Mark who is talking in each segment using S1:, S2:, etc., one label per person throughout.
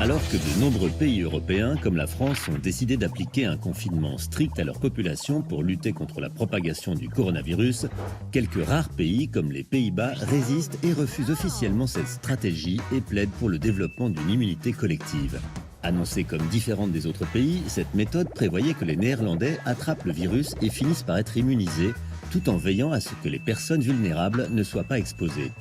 S1: Alors que de nombreux pays européens, comme la France, ont décidé d'appliquer un confinement strict à leur population pour lutter contre la propagation du coronavirus, quelques rares pays, comme les Pays-Bas, résistent et refusent officiellement cette stratégie et plaident pour le développement d'une immunité collective. Annoncée comme différente des autres pays, cette méthode prévoyait que les Néerlandais attrapent le virus et finissent par être immunisés, tout en veillant à ce que les personnes vulnérables ne soient pas exposées.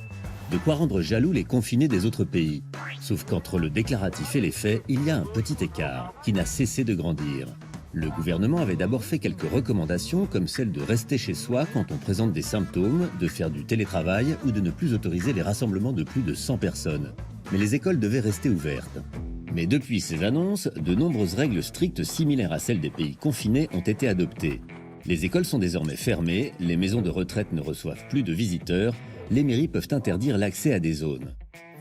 S1: De quoi rendre jaloux les confinés des autres pays. Sauf qu'entre le déclaratif et les faits, il y a un petit écart qui n'a cessé de grandir. Le gouvernement avait d'abord fait quelques recommandations comme celle de rester chez soi quand on présente des symptômes, de faire du télétravail ou de ne plus autoriser les rassemblements de plus de 100 personnes. Mais les écoles devaient rester ouvertes. Mais depuis ces annonces, de nombreuses règles strictes similaires à celles des pays confinés ont été adoptées. Les écoles sont désormais fermées, les maisons de retraite ne reçoivent plus de visiteurs, les mairies peuvent interdire l'accès à des zones.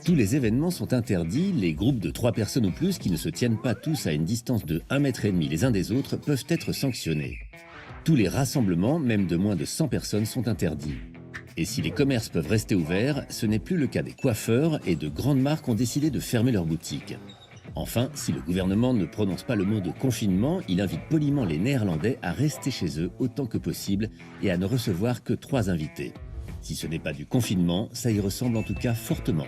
S1: Tous les événements sont interdits, les groupes de 3 personnes ou plus qui ne se tiennent pas tous à une distance de 1,5 mètre les uns des autres peuvent être sanctionnés. Tous les rassemblements, même de moins de 100 personnes, sont interdits. Et si les commerces peuvent rester ouverts, ce n'est plus le cas des coiffeurs et de grandes marques ont décidé de fermer leurs boutiques. Enfin, si le gouvernement ne prononce pas le mot de confinement, il invite poliment les Néerlandais à rester chez eux autant que possible et à ne recevoir que 3 invités. Si ce n'est pas du confinement, ça y ressemble en tout cas fortement.